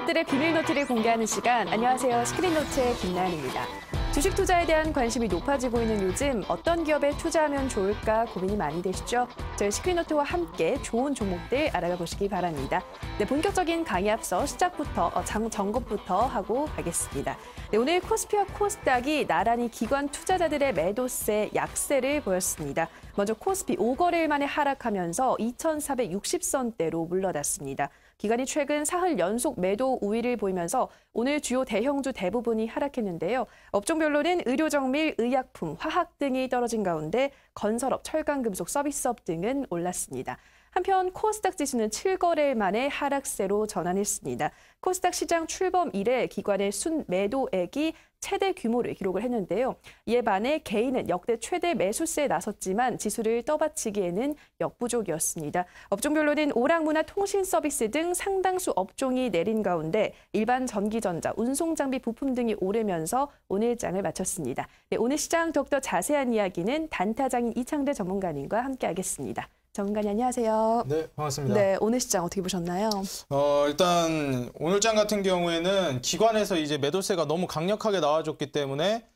기업들의 비밀 노트를 공개하는 시간. 안녕하세요. 스크린노트의 김나연입니다. 주식 투자에 대한 관심이 높아지고 있는 요즘 어떤 기업에 투자하면 좋을까 고민이 많이 되시죠? 저희 스크린노트와 함께 좋은 종목들 알아가 보시기 바랍니다. 네, 본격적인 강의 앞서 시작부터 점검부터 하고 가겠습니다. 네, 오늘 코스피와 코스닥이 나란히 기관 투자자들의 매도세, 약세를 보였습니다. 먼저 코스피 5거래일 만에 하락하면서 2,460선대로 물러났습니다. 기관이 최근 사흘 연속 매도 우위를 보이면서 오늘 주요 대형주 대부분이 하락했는데요. 업종별로는 의료정밀, 의약품, 화학 등이 떨어진 가운데 건설업, 철강금속, 서비스업 등은 올랐습니다. 한편 코스닥 지수는 7거래일 만에 하락세로 전환했습니다. 코스닥 시장 출범 이래 기관의 순매도액이 최대 규모를 기록을 했는데요. 이에 반해 개인은 역대 최대 매수세에 나섰지만 지수를 떠받치기에는 역부족이었습니다. 업종별로는 오락문화, 통신 서비스 등 상당수 업종이 내린 가운데 일반 전기전자, 운송장비, 부품 등이 오르면서 오늘 장을 마쳤습니다. 네, 오늘 시장 더욱더 자세한 이야기는 단타장인 이창대 전문가님과 함께하겠습니다. 전문가님 안녕하세요. 네, 반갑습니다. 네, 오늘 시장 어떻게 보셨나요? 일단 오늘 장 같은 경우에는 기관에서 이제 매도세가 너무 강력하게 나와줬기 때문에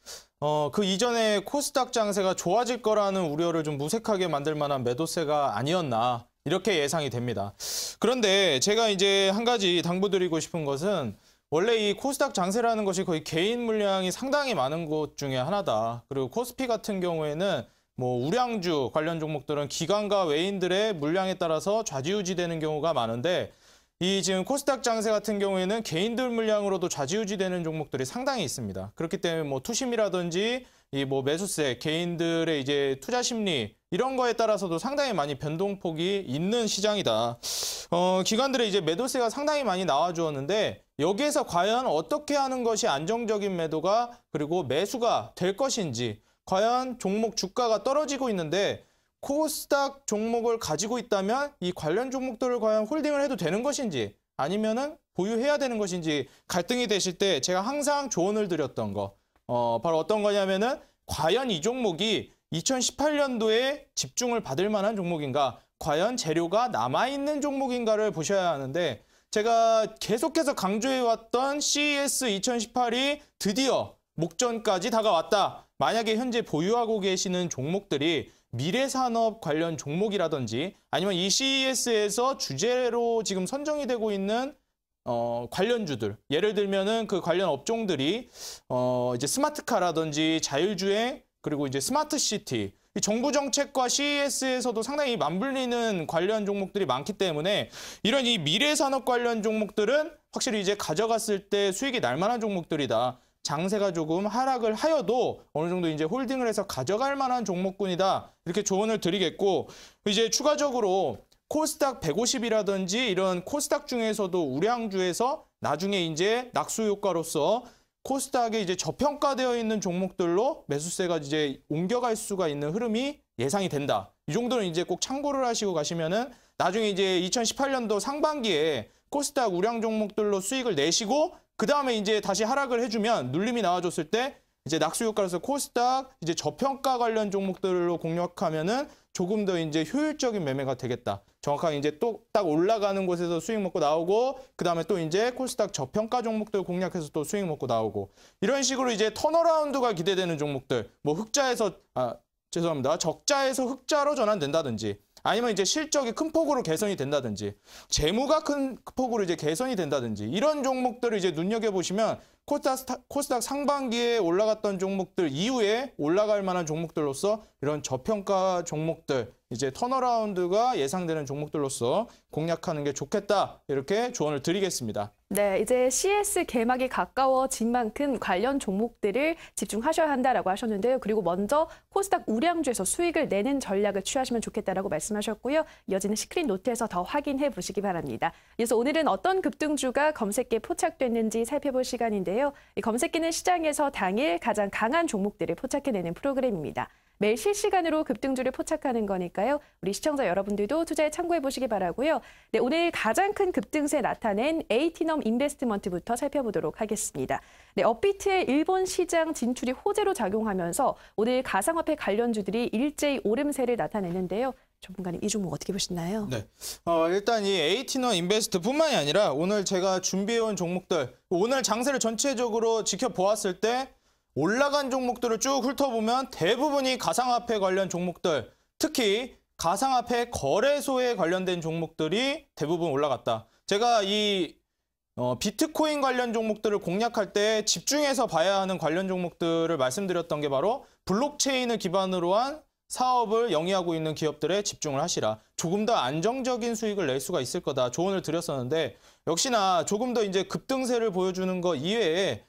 그 이전에 코스닥 장세가 좋아질 거라는 우려를 좀 무색하게 만들 만한 매도세가 아니었나 이렇게 예상이 됩니다. 그런데 제가 이제 한 가지 당부드리고 싶은 것은 원래 이 코스닥 장세라는 것이 거의 개인 물량이 상당히 많은 곳 중에 하나다. 그리고 코스피 같은 경우에는 우량주 관련 종목들은 기관과 외인들의 물량에 따라서 좌지우지되는 경우가 많은데 이 지금 코스닥 장세 같은 경우에는 개인들 물량으로도 좌지우지되는 종목들이 상당히 있습니다. 그렇기 때문에 투심이라든지 이 매수세, 개인들의 이제 투자 심리 이런 거에 따라서도 상당히 많이 변동폭이 있는 시장이다. 기관들의 이제 매도세가 상당히 많이 나와주었는데 여기에서 과연 어떻게 하는 것이 안정적인 매도가 그리고 매수가 될 것인지 과연 종목 주가가 떨어지고 있는데 코스닥 종목을 가지고 있다면 이 관련 종목들을 과연 홀딩을 해도 되는 것인지 아니면은 보유해야 되는 것인지 갈등이 되실 때 제가 항상 조언을 드렸던 거 바로 어떤 거냐면은 과연 이 종목이 2018년도에 집중을 받을 만한 종목인가 과연 재료가 남아있는 종목인가를 보셔야 하는데 제가 계속해서 강조해왔던 CES 2018이 드디어 목전까지 다가왔다. 만약에 현재 보유하고 계시는 종목들이 미래산업 관련 종목이라든지 아니면 이 CES에서 주제로 지금 선정이 되고 있는 관련주들 예를 들면은 그 관련 업종들이 이제 스마트카라든지 자율주행 그리고 이제 스마트시티 이 정부 정책과 CES에서도 상당히 맞물리는 관련 종목들이 많기 때문에 이런 이 미래산업 관련 종목들은 확실히 이제 가져갔을 때 수익이 날 만한 종목들이다. 장세가 조금 하락을 하여도 어느 정도 이제 홀딩을 해서 가져갈 만한 종목군이다. 이렇게 조언을 드리겠고 이제 추가적으로 코스닥 150이라든지 이런 코스닥 중에서도 우량주에서 나중에 이제 낙수 효과로서 코스닥에 이제 저평가되어 있는 종목들로 매수세가 이제 옮겨갈 수가 있는 흐름이 예상이 된다. 이 정도는 이제 꼭 참고를 하시고 가시면은 나중에 이제 2018년도 상반기에 코스닥 우량 종목들로 수익을 내시고 그 다음에 이제 다시 하락을 해주면 눌림이 나와줬을 때 이제 낙수 효과로서 코스닥 이제 저평가 관련 종목들로 공략하면은 조금 더 이제 효율적인 매매가 되겠다. 정확하게 이제 또 딱 올라가는 곳에서 수익 먹고 나오고 그 다음에 또 이제 코스닥 저평가 종목들 공략해서 또 수익 먹고 나오고 이런 식으로 이제 턴어라운드가 기대되는 종목들 적자에서 흑자로 전환된다든지 아니면 이제 실적이 큰 폭으로 개선이 된다든지 재무가 큰 폭으로 이제 개선이 된다든지 이런 종목들을 이제 눈여겨보시면 코스닥 상반기에 올라갔던 종목들 이후에 올라갈 만한 종목들로서 이런 저평가 종목들 이제 턴어라운드가 예상되는 종목들로서 공략하는 게 좋겠다 이렇게 조언을 드리겠습니다. 네, 이제 CS 개막이 가까워진 만큼 관련 종목들을 집중하셔야 한다라고 하셨는데요. 그리고 먼저 코스닥 우량주에서 수익을 내는 전략을 취하시면 좋겠다라고 말씀하셨고요. 이어지는 스크린 노트에서 더 확인해 보시기 바랍니다. 그래서 오늘은 어떤 급등주가 검색기에 포착됐는지 살펴볼 시간인데요. 이 검색기는 시장에서 당일 가장 강한 종목들을 포착해내는 프로그램입니다. 매일 실시간으로 급등주를 포착하는 거니까요. 우리 시청자 여러분들도 투자에 참고해 보시기 바라고요. 네, 오늘 가장 큰 급등세 나타낸 에이티넘 인베스트먼트부터 살펴보도록 하겠습니다. 네, 업비트의 일본 시장 진출이 호재로 작용하면서 오늘 가상화폐 관련주들이 일제히 오름세를 나타냈는데요. 전문가님 이 종목 어떻게 보시나요? 네. 일단 이 에이티너 인베스트뿐만이 아니라 오늘 제가 준비해온 종목들, 오늘 장세를 전체적으로 지켜보았을 때 올라간 종목들을 쭉 훑어보면 대부분이 가상화폐 관련 종목들, 특히 가상화폐 거래소에 관련된 종목들이 대부분 올라갔다. 제가 이 비트코인 관련 종목들을 공략할 때 집중해서 봐야 하는 관련 종목들을 말씀드렸던 게 바로 블록체인을 기반으로 한 사업을 영위하고 있는 기업들에 집중을 하시라. 조금 더 안정적인 수익을 낼 수가 있을 거다. 조언을 드렸었는데 역시나 조금 더 이제 급등세를 보여주는 거 이외에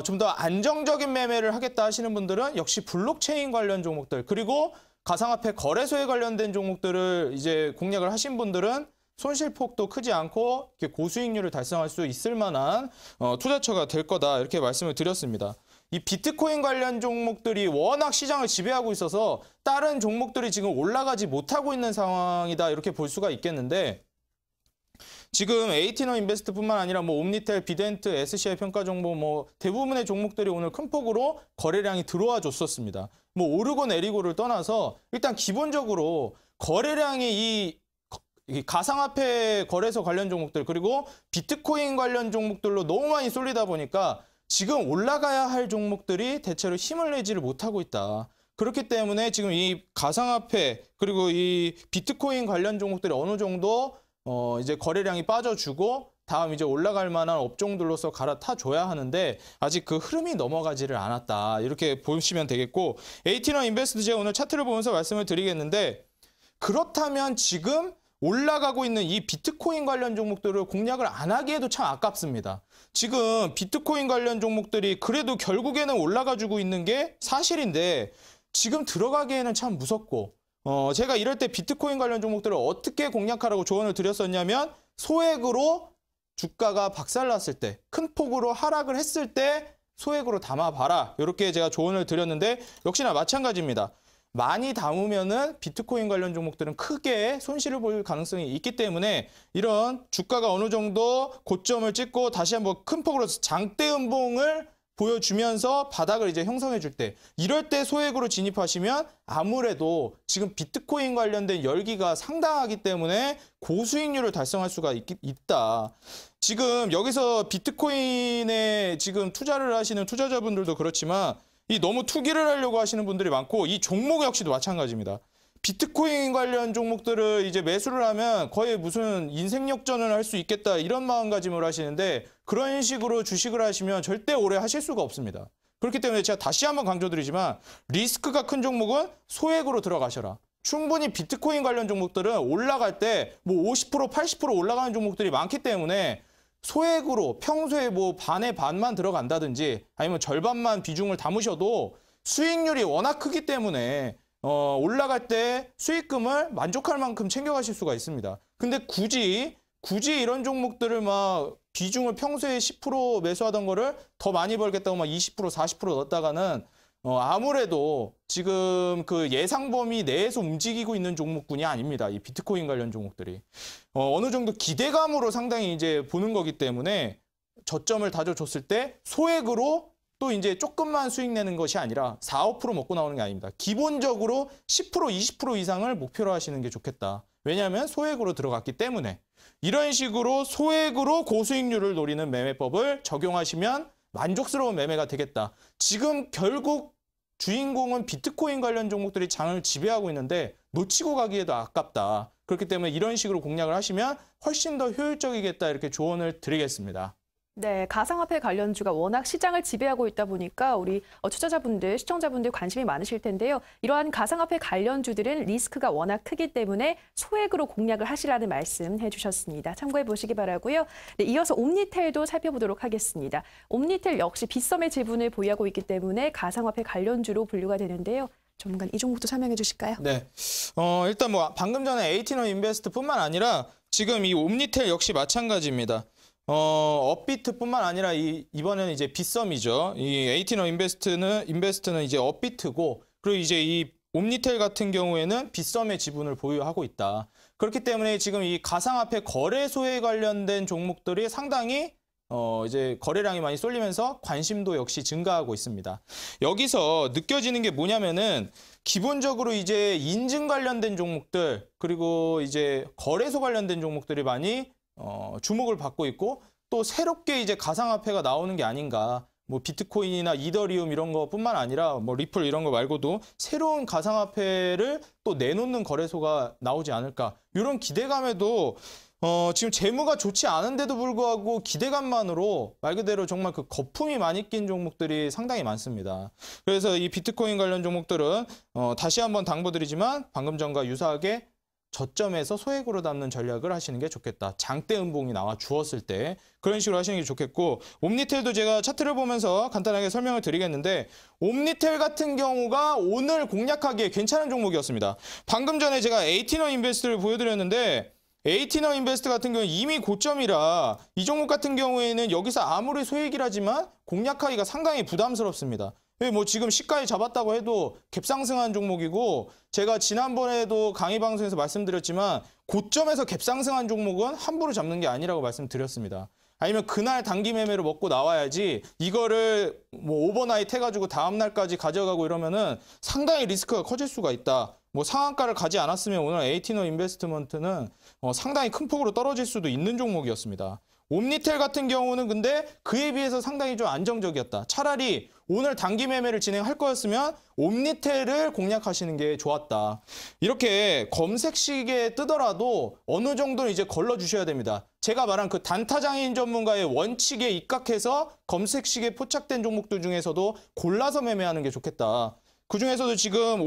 좀 더 안정적인 매매를 하겠다 하시는 분들은 역시 블록체인 관련 종목들 그리고 가상화폐 거래소에 관련된 종목들을 이제 공략을 하신 분들은 손실폭도 크지 않고 이렇게 고수익률을 달성할 수 있을 만한 투자처가 될 거다 이렇게 말씀을 드렸습니다. 이 비트코인 관련 종목들이 워낙 시장을 지배하고 있어서 다른 종목들이 지금 올라가지 못하고 있는 상황이다 이렇게 볼 수가 있겠는데 지금 에이티너 인베스트뿐만 아니라 뭐 옴니텔, 비덴트, SCI 평가정보 뭐 대부분의 종목들이 오늘 큰 폭으로 거래량이 들어와 줬었습니다. 뭐 오르고 내리고를 떠나서 일단 기본적으로 거래량이 이 가상화폐 거래소 관련 종목들 그리고 비트코인 관련 종목들로 너무 많이 쏠리다 보니까 지금 올라가야 할 종목들이 대체로 힘을 내지를 못하고 있다. 그렇기 때문에 지금 이 가상화폐 그리고 이 비트코인 관련 종목들이 어느 정도 이제 거래량이 빠져주고 다음 이제 올라갈 만한 업종들로서 갈아타줘야 하는데 아직 그 흐름이 넘어가지를 않았다. 이렇게 보시면 되겠고 에이티너 인베스트 제가 오늘 차트를 보면서 말씀을 드리겠는데 그렇다면 지금 올라가고 있는 이 비트코인 관련 종목들을 공략을 안 하기에도 참 아깝습니다. 지금 비트코인 관련 종목들이 그래도 결국에는 올라가지고 있는 게 사실인데 지금 들어가기에는 참 무섭고 제가 이럴 때 비트코인 관련 종목들을 어떻게 공략하라고 조언을 드렸었냐면 소액으로 주가가 박살났을 때 큰 폭으로 하락을 했을 때 소액으로 담아봐라 이렇게 제가 조언을 드렸는데 역시나 마찬가지입니다. 많이 담으면은 비트코인 관련 종목들은 크게 손실을 볼 가능성이 있기 때문에 이런 주가가 어느 정도 고점을 찍고 다시 한번 큰 폭으로 장대 음봉을 보여주면서 바닥을 이제 형성해 줄 때 이럴 때 소액으로 진입하시면 아무래도 지금 비트코인 관련된 열기가 상당하기 때문에 고수익률을 달성할 수가 있다. 지금 여기서 비트코인에 지금 투자를 하시는 투자자분들도 그렇지만 이 너무 투기를 하려고 하시는 분들이 많고 이 종목 역시도 마찬가지입니다. 비트코인 관련 종목들을 이제 매수를 하면 거의 무슨 인생 역전을 할 수 있겠다 이런 마음가짐을 하시는데 그런 식으로 주식을 하시면 절대 오래 하실 수가 없습니다. 그렇기 때문에 제가 다시 한번 강조드리지만 리스크가 큰 종목은 소액으로 들어가셔라. 충분히 비트코인 관련 종목들은 올라갈 때 뭐 50%, 80% 올라가는 종목들이 많기 때문에 소액으로 평소에 뭐 반에 반만 들어간다든지 아니면 절반만 비중을 담으셔도 수익률이 워낙 크기 때문에 올라갈 때 수익금을 만족할 만큼 챙겨가실 수가 있습니다. 근데 굳이 이런 종목들을 막 비중을 평소에 10% 매수하던 거를 더 많이 벌겠다고 막 20%, 40% 넣었다가는 아무래도 지금 그 예상 범위 내에서 움직이고 있는 종목군이 아닙니다. 이 비트코인 관련 종목들이. 어느 정도 기대감으로 상당히 이제 보는 거기 때문에 저점을 다져줬을 때 소액으로 또 이제 조금만 수익 내는 것이 아니라 4, 5% 먹고 나오는 게 아닙니다. 기본적으로 10%, 20% 이상을 목표로 하시는 게 좋겠다. 왜냐하면 소액으로 들어갔기 때문에. 이런 식으로 소액으로 고수익률을 노리는 매매법을 적용하시면 만족스러운 매매가 되겠다. 지금 결국 주인공은 비트코인 관련 종목들이 장을 지배하고 있는데 놓치고 가기에도 아깝다. 그렇기 때문에 이런 식으로 공략을 하시면 훨씬 더 효율적이겠다 이렇게 조언을 드리겠습니다. 네, 가상화폐 관련주가 워낙 시장을 지배하고 있다 보니까 우리 투자자분들, 시청자분들 관심이 많으실 텐데요. 이러한 가상화폐 관련주들은 리스크가 워낙 크기 때문에 소액으로 공략을 하시라는 말씀 해주셨습니다. 참고해 보시기 바라고요. 네, 이어서 옴니텔도 살펴보도록 하겠습니다. 옴니텔 역시 빗썸의 지분을 보유하고 있기 때문에 가상화폐 관련주로 분류가 되는데요. 전문가님, 이 종목도 설명해 주실까요? 네, 일단 뭐 방금 전에 에이티너 인베스트뿐만 아니라 지금 이 옴니텔 역시 마찬가지입니다. 업비트뿐만 아니라 이번에는 이제 빗썸이죠. 이 에이티너 인베스트는 이제 업비트고 그리고 이제 이 옴니텔 같은 경우에는 빗썸의 지분을 보유하고 있다. 그렇기 때문에 지금 이 가상화폐 거래소에 관련된 종목들이 상당히 이제 거래량이 많이 쏠리면서 관심도 역시 증가하고 있습니다. 여기서 느껴지는 게 뭐냐면은 기본적으로 이제 인증 관련된 종목들 그리고 이제 거래소 관련된 종목들이 많이 주목을 받고 있고 또 새롭게 이제 가상화폐가 나오는 게 아닌가. 뭐 비트코인이나 이더리움 이런 거뿐만 아니라 뭐 리플 이런 거 말고도 새로운 가상화폐를 또 내놓는 거래소가 나오지 않을까. 이런 기대감에도 지금 재무가 좋지 않은데도 불구하고 기대감만으로 말 그대로 정말 그 거품이 많이 낀 종목들이 상당히 많습니다. 그래서 이 비트코인 관련 종목들은 다시 한번 당부드리지만 방금 전과 유사하게 저점에서 소액으로 담는 전략을 하시는 게 좋겠다. 장대 음봉이 나와 주었을 때 그런 식으로 하시는 게 좋겠고 옴니텔도 제가 차트를 보면서 간단하게 설명을 드리겠는데 옴니텔 같은 경우가 오늘 공략하기에 괜찮은 종목이었습니다. 방금 전에 제가 에이티너 인베스트를 보여드렸는데 에이티너 인베스트 같은 경우는 이미 고점이라 이 종목 같은 경우에는 여기서 아무리 소액이라지만 공략하기가 상당히 부담스럽습니다. 뭐 지금 시가에 잡았다고 해도 갭상승한 종목이고 제가 지난번에도 강의 방송에서 말씀드렸지만 고점에서 갭상승한 종목은 함부로 잡는 게 아니라고 말씀드렸습니다. 아니면 그날 단기 매매로 먹고 나와야지 이거를 뭐 오버나잇 해가지고 다음날까지 가져가고 이러면은 상당히 리스크가 커질 수가 있다. 뭐 상한가를 가지 않았으면 오늘 에이티너 인베스트먼트는 상당히 큰 폭으로 떨어질 수도 있는 종목이었습니다. 옴니텔 같은 경우는 근데 그에 비해서 상당히 좀 안정적이었다. 차라리 오늘 단기 매매를 진행할 거였으면 옴니텔을 공략하시는 게 좋았다. 이렇게 검색식에 뜨더라도 어느 정도는 이제 걸러주셔야 됩니다. 제가 말한 그 단타장인 전문가의 원칙에 입각해서 검색식에 포착된 종목들 중에서도 골라서 매매하는 게 좋겠다. 그중에서도 지금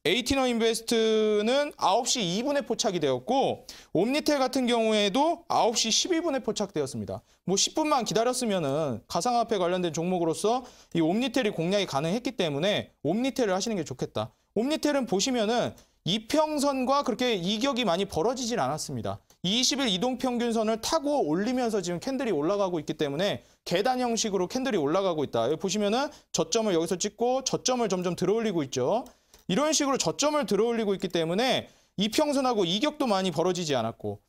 에이티너 인베스트는 9시 2분에 포착이 되었고 옴니텔 같은 경우에도 9시 12분에 포착되었습니다. 뭐 10분만 기다렸으면은 가상화폐 관련된 종목으로서 이 옴니텔이 공략이 가능했기 때문에 옴니텔을 하시는 게 좋겠다. 옴니텔은 보시면은 이평선과 그렇게 이격이 많이 벌어지질 않았습니다. 20일 이동평균선을 타고 올리면서 지금 캔들이 올라가고 있기 때문에 계단 형식으로 캔들이 올라가고 있다. 여기 보시면은 저점을 여기서 찍고 저점을 점점 들어올리고 있죠. 이런 식으로 저점을 들어올리고 있기 때문에 이평선하고 이격도 많이 벌어지지 않았고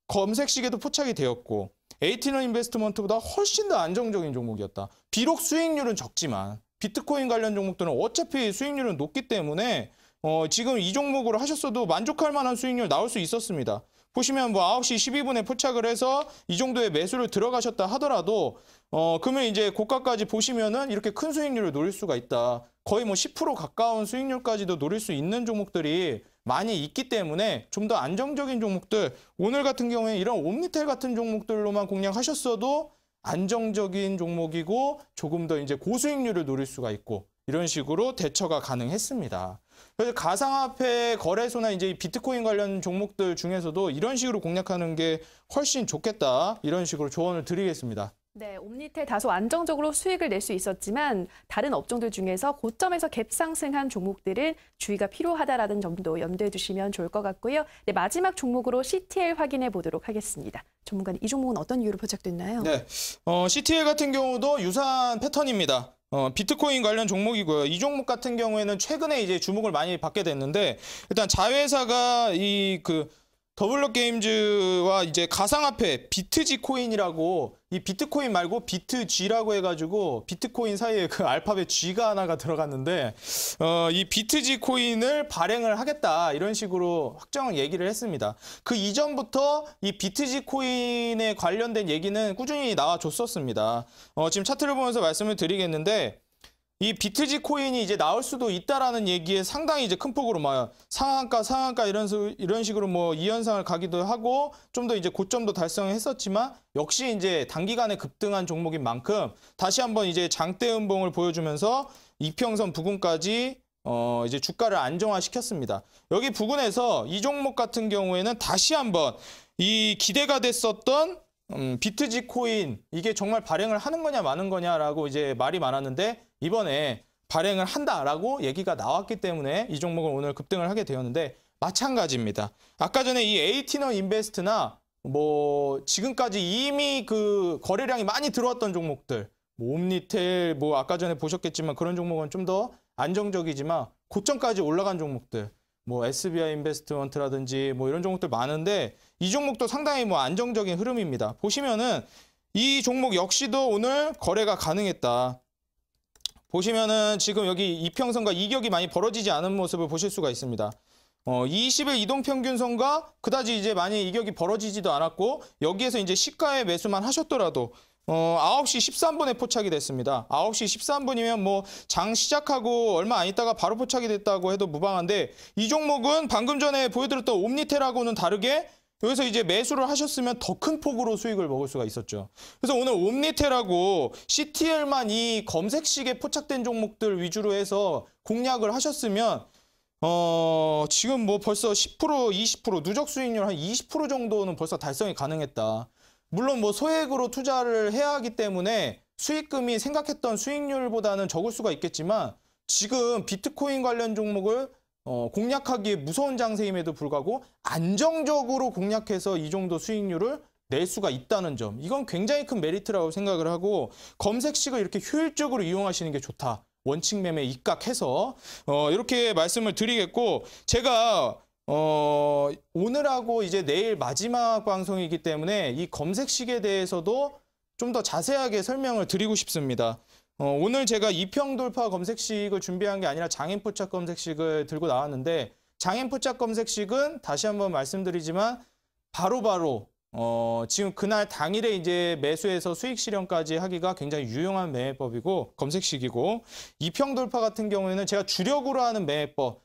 검색식에도 포착이 되었고 에이티너 인베스트먼트보다 훨씬 더 안정적인 종목이었다. 비록 수익률은 적지만 비트코인 관련 종목들은 어차피 수익률은 높기 때문에 지금 이 종목으로 하셨어도 만족할 만한 수익률 나올 수 있었습니다. 보시면 뭐 9시 12분에 포착을 해서 이 정도의 매수를 들어가셨다 하더라도 그러면 이제 고가까지 보시면은 이렇게 큰 수익률을 노릴 수가 있다. 거의 뭐 10% 가까운 수익률까지도 노릴 수 있는 종목들이 많이 있기 때문에 좀 더 안정적인 종목들 오늘 같은 경우에 이런 옴니텔 같은 종목들로만 공략하셨어도 안정적인 종목이고 조금 더 이제 고수익률을 노릴 수가 있고 이런 식으로 대처가 가능했습니다. 그래서 가상화폐 거래소나 이제 비트코인 관련 종목들 중에서도 이런 식으로 공략하는 게 훨씬 좋겠다. 이런 식으로 조언을 드리겠습니다. 네, 옴니텔 다소 안정적으로 수익을 낼 수 있었지만 다른 업종들 중에서 고점에서 갭상승한 종목들은 주의가 필요하다라는 점도 염두에 두시면 좋을 것 같고요. 네, 마지막 종목으로 CTL 확인해 보도록 하겠습니다. 전문가님, 이 종목은 어떤 이유로 포착됐나요? 네, CTL 같은 경우도 유사한 패턴입니다. 비트코인 관련 종목이고요. 이 종목 같은 경우에는 최근에 이제 주목을 많이 받게 됐는데 일단 자회사가 더블럭 게임즈와 이제 가상화폐 비트지 코인이라고 이 비트코인 말고 비트G라고 해가지고 비트코인 사이에 그 알파벳 G가 하나가 들어갔는데 이 비트지 코인을 발행을 하겠다 이런 식으로 확정 얘기를 했습니다. 그 이전부터 이 비트지 코인에 관련된 얘기는 꾸준히 나와줬었습니다. 지금 차트를 보면서 말씀을 드리겠는데 이 비트지 코인이 이제 나올 수도 있다라는 얘기에 상당히 이제 큰 폭으로 막 상한가 이런 식으로 뭐 이현상을 가기도 하고 좀 더 이제 고점도 달성했었지만 역시 이제 단기간에 급등한 종목인 만큼 다시 한번 이제 장대 음봉을 보여주면서 이평선 부근까지 이제 주가를 안정화시켰습니다. 여기 부근에서 이 종목 같은 경우에는 다시 한번 이 기대가 됐었던 비트지 코인 이게 정말 발행을 하는 거냐 마는 거냐라고 이제 말이 많았는데 이번에 발행을 한다라고 얘기가 나왔기 때문에 이 종목은 오늘 급등을 하게 되었는데 마찬가지입니다. 아까 전에 이 에이티너 인베스트나 뭐 지금까지 이미 그 거래량이 많이 들어왔던 종목들 뭐 옴니텔 뭐 아까 전에 보셨겠지만 그런 종목은 좀 더 안정적이지만 고점까지 올라간 종목들 뭐 SBI 인베스트먼트라든지 뭐 이런 종목들 많은데 이 종목도 상당히 뭐 안정적인 흐름입니다. 보시면은 이 종목 역시도 오늘 거래가 가능했다. 보시면은 지금 여기 이평선과 이격이 많이 벌어지지 않은 모습을 보실 수가 있습니다. 20일 이동평균선과 그다지 이제 많이 이격이 벌어지지도 않았고 여기에서 이제 시가의 매수만 하셨더라도 9시 13분에 포착이 됐습니다. 9시 13분이면 뭐 장 시작하고 얼마 안 있다가 바로 포착이 됐다고 해도 무방한데 이 종목은 방금 전에 보여드렸던 옴니텔하고는 다르게 여기서 이제 매수를 하셨으면 더 큰 폭으로 수익을 먹을 수가 있었죠. 그래서 오늘 옴니텔하고 CTL만 이 검색식에 포착된 종목들 위주로 해서 공략을 하셨으면 지금 뭐 벌써 10%, 20% 누적 수익률 한 20% 정도는 벌써 달성이 가능했다. 물론 뭐 소액으로 투자를 해야 하기 때문에 수익금이 생각했던 수익률보다는 적을 수가 있겠지만 지금 비트코인 관련 종목을 공략하기에 무서운 장세임에도 불구하고 안정적으로 공략해서 이 정도 수익률을 낼 수가 있다는 점. 이건 굉장히 큰 메리트라고 생각을 하고 검색식을 이렇게 효율적으로 이용하시는 게 좋다. 원칙 매매 입각해서 이렇게 말씀을 드리겠고 제가 오늘하고 이제 내일 마지막 방송이기 때문에 이 검색식에 대해서도 좀 더 자세하게 설명을 드리고 싶습니다. 오늘 제가 이평돌파 검색식을 준비한 게 아니라 장인포착 검색식을 들고 나왔는데 장인포착 검색식은 다시 한번 말씀드리지만 바로바로 지금 그날 당일에 이제 매수해서 수익 실현까지 하기가 굉장히 유용한 매매법이고 검색식이고 이평돌파 같은 경우에는 제가 주력으로 하는 매매법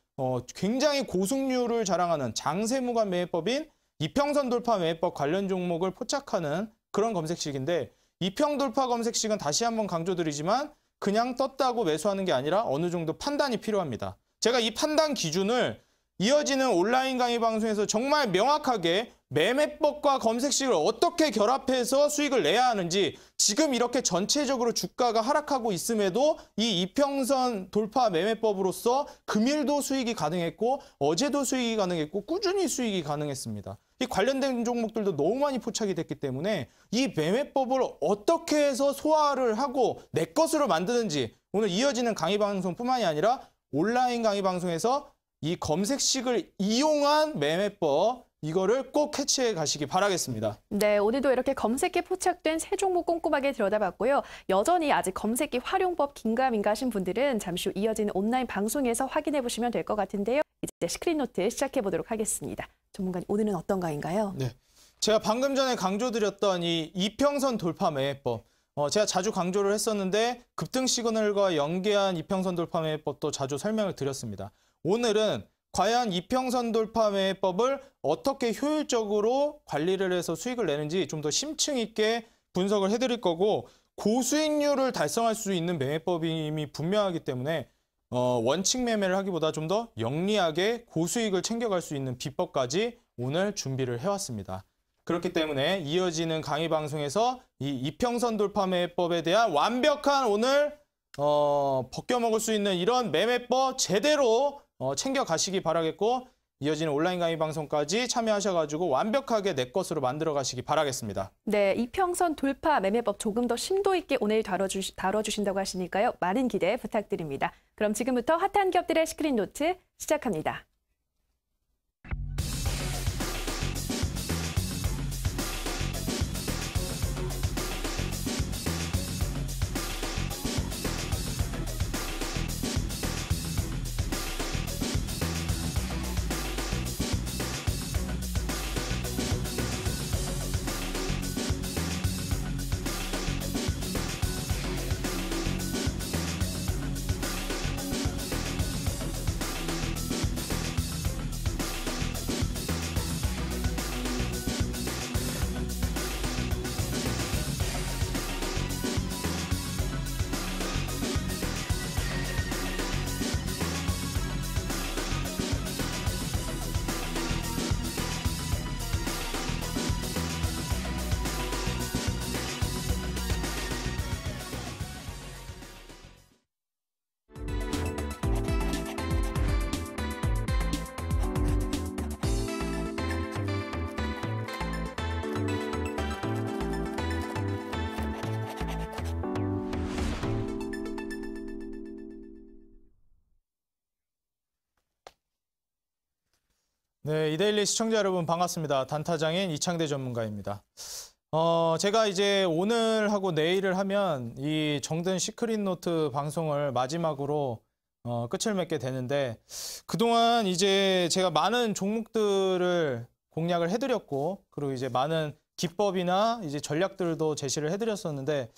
굉장히 고승률을 자랑하는 장세무관 매매법인 이평선 돌파 매매법 관련 종목을 포착하는 그런 검색식인데 이평돌파 검색식은 다시 한번 강조드리지만 그냥 떴다고 매수하는 게 아니라 어느 정도 판단이 필요합니다. 제가 이 판단 기준을 이어지는 온라인 강의 방송에서 정말 명확하게 매매법과 검색식을 어떻게 결합해서 수익을 내야 하는지 지금 이렇게 전체적으로 주가가 하락하고 있음에도 이 이평선 돌파 매매법으로서 금일도 수익이 가능했고 어제도 수익이 가능했고 꾸준히 수익이 가능했습니다. 이 관련된 종목들도 너무 많이 포착이 됐기 때문에 이 매매법을 어떻게 해서 소화를 하고 내 것으로 만드는지 오늘 이어지는 강의 방송뿐만이 아니라 온라인 강의 방송에서 이 검색식을 이용한 매매법 이거를 꼭 캐치해 가시기 바라겠습니다. 네, 오늘도 이렇게 검색기에 포착된 세 종목 꼼꼼하게 들여다봤고요. 여전히 아직 검색기 활용법 긴가민가 하신 분들은 잠시 후 이어지는 온라인 방송에서 확인해 보시면 될 것 같은데요. 이제 스크린노트 시작해 보도록 하겠습니다. 전문가님, 오늘은 어떤 강의인가요? 네, 제가 방금 전에 강조드렸던 이 이평선 돌파 매매법 제가 자주 강조를 했었는데 급등 시그널과 연계한 이평선 돌파 매매법도 자주 설명을 드렸습니다. 오늘은 과연 이평선 돌파 매매법을 어떻게 효율적으로 관리를 해서 수익을 내는지 좀 더 심층 있게 분석을 해드릴 거고 고수익률을 달성할 수 있는 매매법임이 분명하기 때문에 원칙 매매를 하기보다 좀 더 영리하게 고수익을 챙겨갈 수 있는 비법까지 오늘 준비를 해왔습니다. 그렇기 때문에 이어지는 강의 방송에서 이 이평선 돌파 매매법에 대한 완벽한 오늘 벗겨먹을 수 있는 이런 매매법 제대로 챙겨가시기 바라겠고 이어지는 온라인 강의 방송까지 참여하셔가지고 완벽하게 내 것으로 만들어 가시기 바라겠습니다. 네, 이평선 돌파 매매법 조금 더 심도 있게 오늘 다뤄주신다고 하시니까요. 많은 기대 부탁드립니다. 그럼 지금부터 핫한 기업들의 스크린노트 시작합니다. 네, 이데일리 시청자 여러분 반갑습니다. 단타장인 이창대 전문가입니다. 제가 이제 오늘하고 내일을 하면 이 정든 시크릿노트 방송을 마지막으로 끝을 맺게 되는데, 그동안 이제 제가 많은 종목들을 공략을 해드렸고, 그리고 이제 많은 기법이나 이제 전략들도 제시를 해드렸었는데,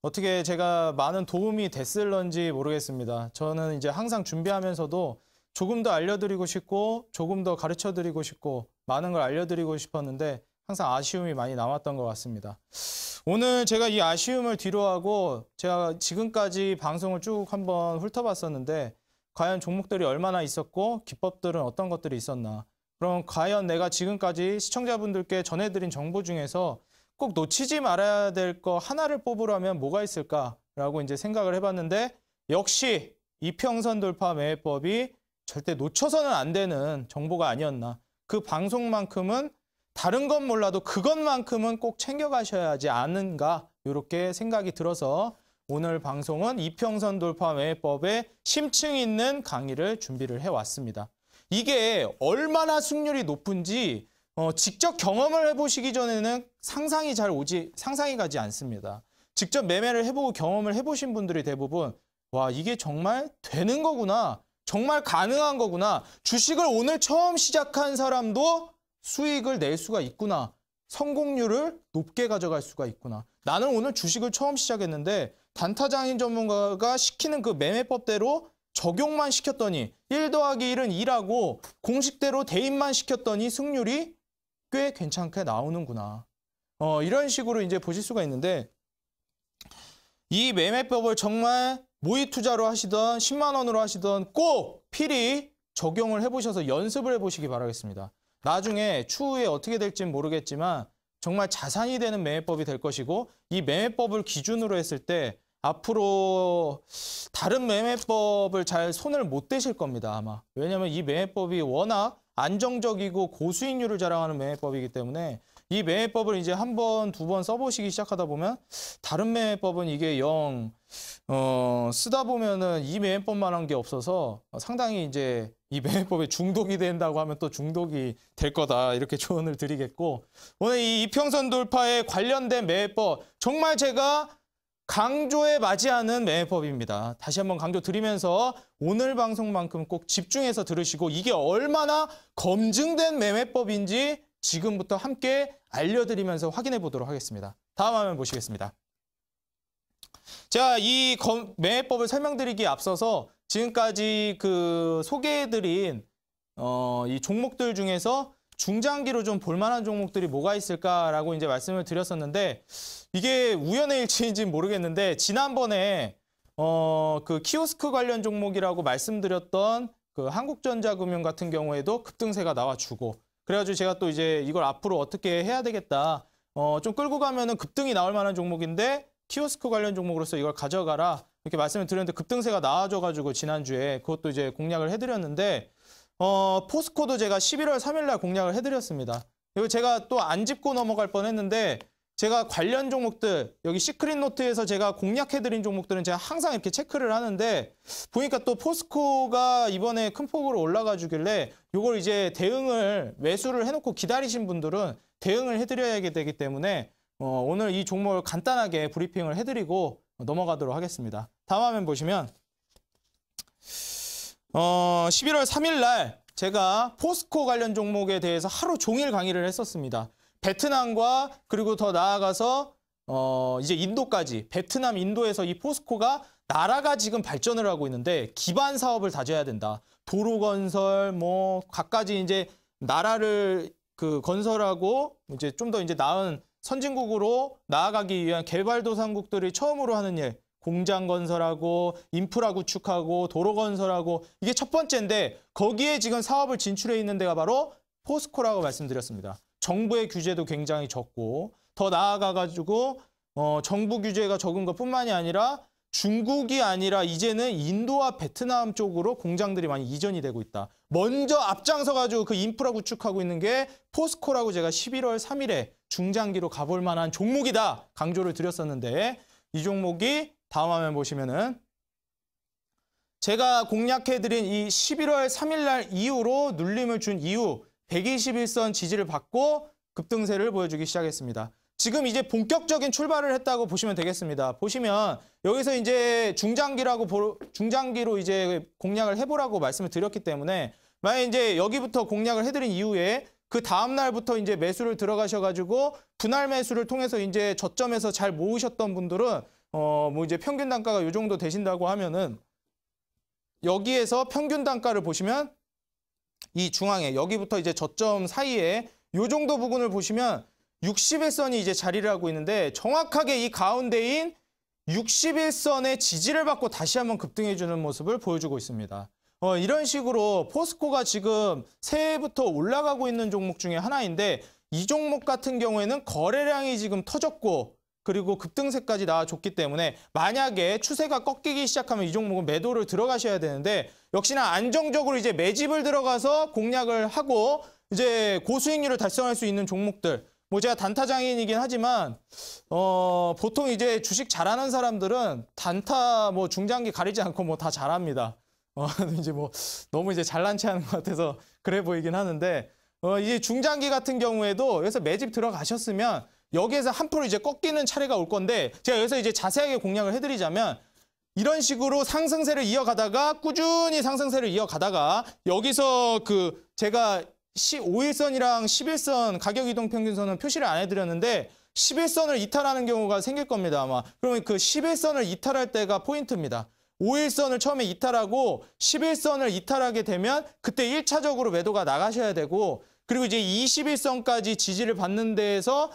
어떻게 제가 많은 도움이 됐을런지 모르겠습니다. 저는 이제 항상 준비하면서도 조금 더 알려드리고 싶고, 조금 더 가르쳐드리고 싶고, 많은 걸 알려드리고 싶었는데, 항상 아쉬움이 많이 남았던 것 같습니다. 오늘 제가 이 아쉬움을 뒤로하고 제가 지금까지 방송을 쭉 한번 훑어봤었는데, 과연 종목들이 얼마나 있었고 기법들은 어떤 것들이 있었나, 그럼 과연 내가 지금까지 시청자분들께 전해드린 정보 중에서 꼭 놓치지 말아야 될 거 하나를 뽑으라면 뭐가 있을까라고 이제 생각을 해봤는데, 역시 이평선 돌파 매매법이 절대 놓쳐서는 안 되는 정보가 아니었나. 그 방송만큼은 다른 건 몰라도 그것만큼은 꼭 챙겨가셔야지 않은가, 이렇게 생각이 들어서 오늘 방송은 이평선 돌파 매매법의 심층 있는 강의를 준비를 해왔습니다. 이게 얼마나 승률이 높은지 직접 경험을 해보시기 전에는 상상이 가지 않습니다. 직접 매매를 해보고 경험을 해보신 분들이 대부분 와, 이게 정말 되는 거구나, 정말 가능한 거구나, 주식을 오늘 처음 시작한 사람도 수익을 낼 수가 있구나, 성공률을 높게 가져갈 수가 있구나, 나는 오늘 주식을 처음 시작했는데 단타장인 전문가가 시키는 그 매매법대로 적용만 시켰더니 1 더하기 1은 2라고 공식대로 대입만 시켰더니 승률이 꽤 괜찮게 나오는구나. 이런 식으로 이제 보실 수가 있는데, 이 매매법을 정말 모의 투자로 하시던 10만 원으로 하시던 꼭 필히 적용을 해보셔서 연습을 해보시기 바라겠습니다. 나중에 추후에 어떻게 될지는 모르겠지만 정말 자산이 되는 매매법이 될 것이고, 이 매매법을 기준으로 했을 때 앞으로 다른 매매법을 잘 손을 못 대실 겁니다, 아마. 왜냐하면 이 매매법이 워낙 안정적이고 고수익률을 자랑하는 매매법이기 때문에 이 매매법을 이제 한 번, 두 번 써보시기 시작하다 보면 다른 매매법은 이게 쓰다 보면은 이 매매법만한 게 없어서 상당히 이제 이 매매법에 중독이 된다고 하면 또 중독이 될 거다, 이렇게 조언을 드리겠고, 오늘 이 이평선 돌파에 관련된 매매법 정말 제가 강조에 맞이하는 매매법입니다. 다시 한번 강조 드리면서 오늘 방송만큼 꼭 집중해서 들으시고 이게 얼마나 검증된 매매법인지 지금부터 함께 알려드리면서 확인해 보도록 하겠습니다. 다음 화면 보시겠습니다. 제가 이 매매법을 설명드리기에 앞서서 지금까지 소개해드린 이 종목들 중에서 중장기로 좀 볼만한 종목들이 뭐가 있을까라고 이제 말씀을 드렸었는데, 이게 우연의 일치인지는 모르겠는데 지난번에 그 키오스크 관련 종목이라고 말씀드렸던 그 한국전자금융 같은 경우에도 급등세가 나와주고, 그래가지고 제가 또 이제 이걸 앞으로 어떻게 해야 되겠다, 좀 끌고 가면은 급등이 나올 만한 종목인데 키오스크 관련 종목으로서 이걸 가져가라, 이렇게 말씀을 드렸는데 급등세가 나와줘가지고 지난주에 그것도 이제 공략을 해드렸는데, 포스코도 제가 11월 3일 날 공략을 해드렸습니다. 이거 제가 또 안 짚고 넘어갈 뻔했는데, 제가 관련 종목들, 여기 시크릿노트에서 제가 공략해드린 종목들은 제가 항상 이렇게 체크를 하는데, 보니까 또 포스코가 이번에 큰 폭으로 올라가 주길래 이걸 이제 매수를 해놓고 기다리신 분들은 대응을 해드려야 되기 때문에 오늘 이 종목을 간단하게 브리핑을 해드리고 넘어가도록 하겠습니다. 다음 화면 보시면 11월 3일 날 제가 포스코 관련 종목에 대해서 하루 종일 강의를 했었습니다. 베트남과 그리고 더 나아가서 이제 인도까지, 베트남, 인도에서 이 포스코가 나라가 지금 발전을 하고 있는데 기반 사업을 다져야 된다. 도로 건설, 갖가지 이제 나라를 건설하고 이제 좀 더 이제 나은 선진국으로 나아가기 위한 개발도상국들이 처음으로 하는 일, 공장 건설하고 인프라 구축하고 도로 건설하고, 이게 첫 번째인데 거기에 지금 사업을 진출해 있는 데가 바로 포스코라고 말씀드렸습니다. 정부의 규제도 굉장히 적고, 더 나아가가지고 정부 규제가 적은 것뿐만이 아니라 중국이 아니라 이제는 인도와 베트남 쪽으로 공장들이 많이 이전이 되고 있다. 먼저 앞장서가지고 그 인프라 구축하고 있는 게 포스코라고 제가 11월 3일에 중장기로 가볼 만한 종목이다 강조를 드렸었는데, 이 종목이 다음 화면 보시면은 제가 공략해드린 이 11월 3일 날 이후로 눌림을 준 이후 121선 지지를 받고 급등세를 보여주기 시작했습니다. 지금 이제 본격적인 출발을 했다고 보시면 되겠습니다. 보시면 여기서 이제 중장기로 이제 공략을 해보라고 말씀을 드렸기 때문에 만약 이제 여기부터 공략을 해드린 이후에 그 다음 날부터 이제 매수를 들어가셔가지고 분할 매수를 통해서 이제 저점에서 잘 모으셨던 분들은 뭐 이제 평균 단가가 이 정도 되신다고 하면은 여기에서 평균 단가를 보시면 이 중앙에 여기부터 이제 저점 사이에 이 정도 부분을 보시면 60일선이 이제 자리를 하고 있는데 정확하게 이 가운데인 60일선의 지지를 받고 다시 한번 급등해주는 모습을 보여주고 있습니다. 이런 식으로 포스코가 지금 새해부터 올라가고 있는 종목 중에 하나인데 이 종목 같은 경우에는 거래량이 지금 터졌고 그리고 급등세까지 나와줬기 때문에 만약에 추세가 꺾이기 시작하면 이 종목은 매도를 들어가셔야 되는데 역시나 안정적으로 이제 매집을 들어가서 공략을 하고 이제 고수익률을 달성할 수 있는 종목들 뭐 제가 단타 장인이긴 하지만 보통 이제 주식 잘하는 사람들은 단타 뭐 중장기 가리지 않고 뭐 다 잘합니다. 이제 뭐 너무 이제 잘난 체 하는 것 같아서 그래 보이긴 하는데 이제 중장기 같은 경우에도 여기서 매집 들어가셨으면 여기에서 1% 이제 꺾이는 차례가 올 건데 제가 여기서 이제 자세하게 공략을 해드리자면 이런 식으로 상승세를 이어가다가 꾸준히 상승세를 이어가다가 여기서 그 제가 5일선이랑 10일선 가격 이동 평균선은 표시를 안 해드렸는데 10일선을 이탈하는 경우가 생길 겁니다 아마. 그러면 그 10일선을 이탈할 때가 포인트입니다. 5일선을 처음에 이탈하고 10일선을 이탈하게 되면 그때 1차적으로 매도가 나가셔야 되고 그리고 이제 20일선까지 지지를 받는 데에서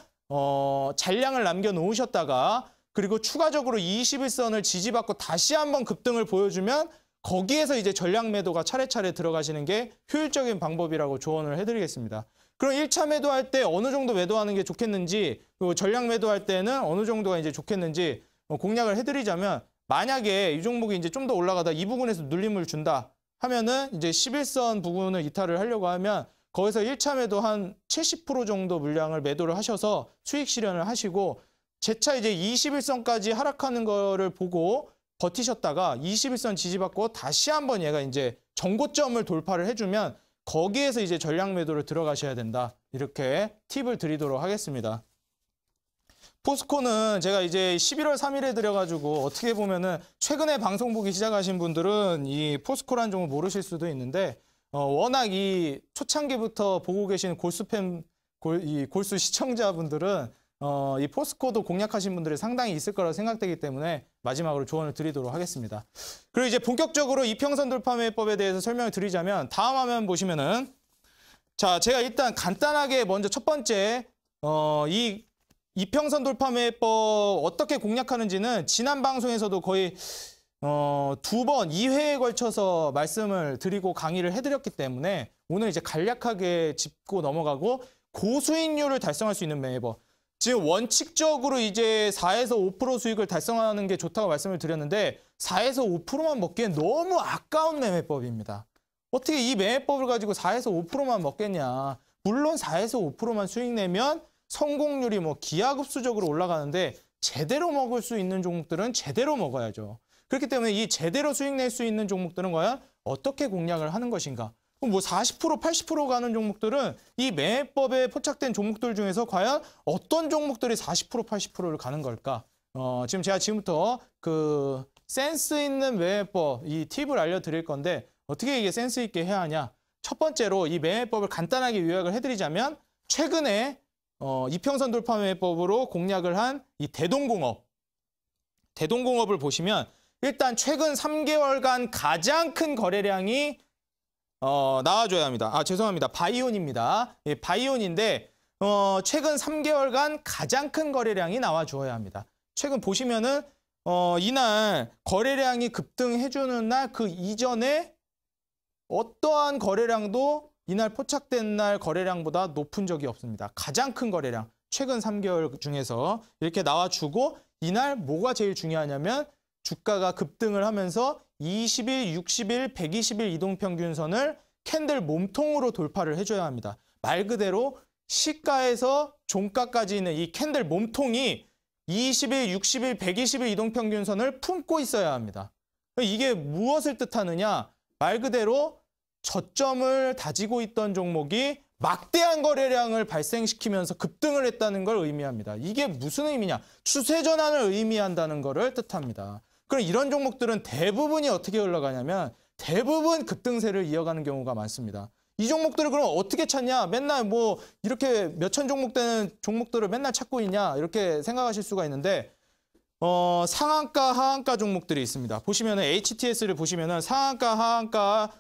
잔량을 남겨놓으셨다가 그리고 추가적으로 21선을 지지받고 다시 한번 급등을 보여주면 거기에서 이제 전량 매도가 차례차례 들어가시는 게 효율적인 방법이라고 조언을 해드리겠습니다. 그럼 1차 매도할 때 어느 정도 매도하는 게 좋겠는지 그리고 전량 매도할 때는 어느 정도가 이제 좋겠는지 공략을 해드리자면 만약에 이 종목이 이제 좀 더 올라가다 이 부분에서 눌림을 준다 하면은 이제 11선 부분을 이탈을 하려고 하면 거기서 1차 매도 한 70% 정도 물량을 매도를 하셔서 수익 실현을 하시고 재차 이제 21선까지 하락하는 거를 보고 버티셨다가 21선 지지받고 다시 한번 얘가 이제 정고점을 돌파를 해주면 거기에서 이제 전량 매도를 들어가셔야 된다. 이렇게 팁을 드리도록 하겠습니다. 포스코는 제가 이제 11월 3일에 드려가지고 어떻게 보면은 최근에 방송 보기 시작하신 분들은 이 포스코라는 종을 모르실 수도 있는데 워낙 이 초창기부터 보고 계신 골수 시청자분들은 이 포스코도 공략하신 분들이 상당히 있을 거라고 생각되기 때문에 마지막으로 조언을 드리도록 하겠습니다. 그리고 이제 본격적으로 이평선 돌파 매매법에 대해서 설명을 드리자면 다음 화면 보시면은 자 제가 일단 간단하게 먼저 첫 번째 이 이평선 돌파 매매법 어떻게 공략하는지는 지난 방송에서도 거의 2번, 2회에 걸쳐서 말씀을 드리고 강의를 해드렸기 때문에 오늘 이제 간략하게 짚고 넘어가고 고수익률을 달성할 수 있는 매매법. 지금 원칙적으로 이제 4에서 5% 수익을 달성하는 게 좋다고 말씀을 드렸는데 4에서 5%만 먹기엔 너무 아까운 매매법입니다. 어떻게 이 매매법을 가지고 4에서 5%만 먹겠냐. 물론 4에서 5%만 수익 내면 성공률이 뭐 기하급수적으로 올라가는데 제대로 먹을 수 있는 종목들은 제대로 먹어야죠. 그렇기 때문에 이 제대로 수익 낼 수 있는 종목들은 과연 어떻게 공략을 하는 것인가. 뭐 40%, 80% 가는 종목들은 이 매매법에 포착된 종목들 중에서 과연 어떤 종목들이 40%, 80%를 가는 걸까? 지금 제가 지금부터 그 센스 있는 매매법 이 팁을 알려드릴 건데 어떻게 이게 센스 있게 해야 하냐? 첫 번째로 이 매매법을 간단하게 요약을 해드리자면 최근에 이평선 돌파 매매법으로 공략을 한 이 대동공업을 보시면 일단 최근 3개월간 가장 큰 거래량이 나와줘야 합니다. 죄송합니다. 바이온입니다. 예, 바이온인데 최근 3개월간 가장 큰 거래량이 나와줘야 합니다. 최근 보시면은 이날 거래량이 급등해주는 날 그 이전에 어떠한 거래량도 이날 포착된 날 거래량보다 높은 적이 없습니다. 가장 큰 거래량 최근 3개월 중에서 이렇게 나와주고 이날 뭐가 제일 중요하냐면 주가가 급등을 하면서 20일, 60일, 120일 이동평균선을 캔들 몸통으로 돌파를 해줘야 합니다. 말 그대로 시가에서 종가까지 있는 이 캔들 몸통이 20일, 60일, 120일 이동평균선을 품고 있어야 합니다. 이게 무엇을 뜻하느냐? 말 그대로 저점을 다지고 있던 종목이 막대한 거래량을 발생시키면서 급등을 했다는 걸 의미합니다. 이게 무슨 의미냐? 추세 전환을 의미한다는 거를 뜻합니다. 그럼 이런 종목들은 대부분이 어떻게 흘러가냐면 대부분 급등세를 이어가는 경우가 많습니다. 이 종목들을 그럼 어떻게 찾냐? 맨날 뭐 이렇게 몇천 종목 되는 종목들을 맨날 찾고 있냐? 이렇게 생각하실 수가 있는데 상한가, 하한가 종목들이 있습니다. 보시면은 HTS를 보시면은 상한가, 하한가,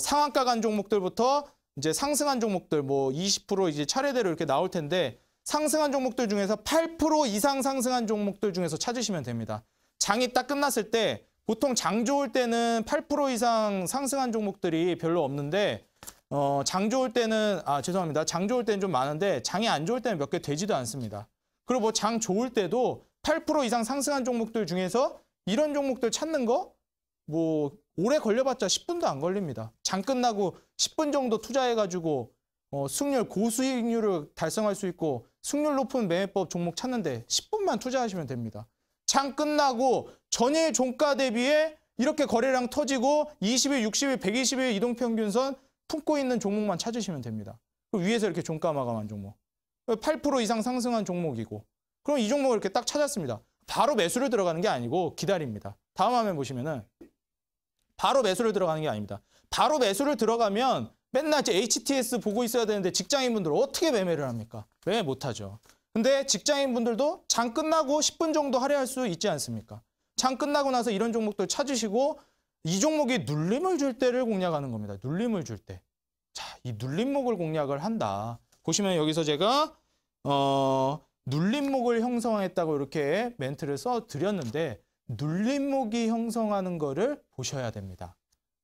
상한가 간 종목들부터 이제 상승한 종목들 뭐 20% 이제 차례대로 이렇게 나올 텐데 상승한 종목들 중에서 8% 이상 상승한 종목들 중에서 찾으시면 됩니다. 장이 딱 끝났을 때 보통 장 좋을 때는 8% 이상 상승한 종목들이 별로 없는데 장 좋을 때는 죄송합니다. 장 좋을 때는 좀 많은데 장이 안 좋을 때는 몇 개 되지도 않습니다. 그리고 뭐 장 좋을 때도 8% 이상 상승한 종목들 중에서 이런 종목들 찾는 거 뭐 오래 걸려봤자 10분도 안 걸립니다. 장 끝나고 10분 정도 투자해가지고 수익률 고수익률을 달성할 수 있고 수익률 높은 매매법 종목 찾는데 10분만 투자하시면 됩니다. 장 끝나고 전일 종가 대비에 이렇게 거래량 터지고 20일, 60일, 120일 이동평균선 품고 있는 종목만 찾으시면 됩니다. 위에서 이렇게 종가 마감한 종목. 8% 이상 상승한 종목이고. 그럼 이 종목을 이렇게 딱 찾았습니다. 바로 매수를 들어가는 게 아니고 기다립니다. 다음 화면 보시면은 바로 매수를 들어가는 게 아닙니다. 바로 매수를 들어가면 맨날 HTS 보고 있어야 되는데 직장인분들 어떻게 매매를 합니까? 매매 못하죠. 근데 직장인분들도 장 끝나고 10분 정도 할애할 수 있지 않습니까? 장 끝나고 나서 이런 종목들 찾으시고 이 종목이 눌림을 줄 때를 공략하는 겁니다. 눌림을 줄 때. 자, 이 눌림목을 공략을 한다. 보시면 여기서 제가 눌림목을 형성했다고 이렇게 멘트를 써드렸는데 눌림목이 형성하는 거를 보셔야 됩니다.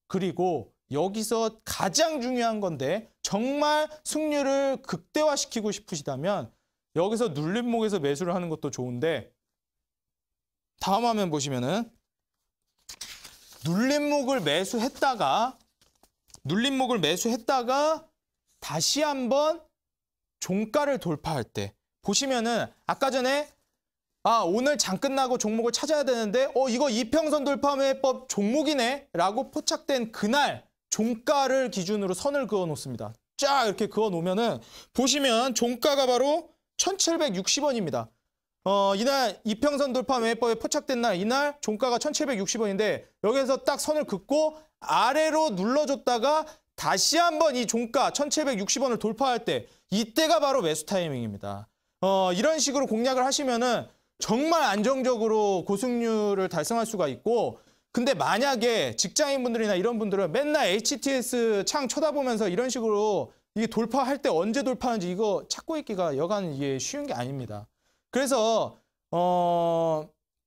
그리고 여기서 가장 중요한 건데 정말 승률을 극대화시키고 싶으시다면 여기서 눌림목에서 매수를 하는 것도 좋은데 다음 화면 보시면은 눌림목을 매수했다가 다시 한번 종가를 돌파할 때 보시면은 아까 전에 오늘 장 끝나고 종목을 찾아야 되는데 이거 이평선 돌파 매매법 종목이네 라고 포착된 그날 종가를 기준으로 선을 그어 놓습니다. 쫙 이렇게 그어 놓으면은 보시면 종가가 바로 1760원입니다. 이날 이평선 돌파 매매법에 포착된 날 이날 종가가 1760원인데 여기에서 딱 선을 긋고 아래로 눌러줬다가 다시 한번 이 종가 1760원을 돌파할 때 이때가 바로 매수 타이밍입니다. 이런 식으로 공략을 하시면은 정말 안정적으로 고승률을 달성할 수가 있고 근데 만약에 직장인분들이나 이런 분들은 맨날 HTS 창 쳐다보면서 이런 식으로 이게 돌파할 때 언제 돌파하는지 이거 찾고 있기가 여간 이게 쉬운 게 아닙니다. 그래서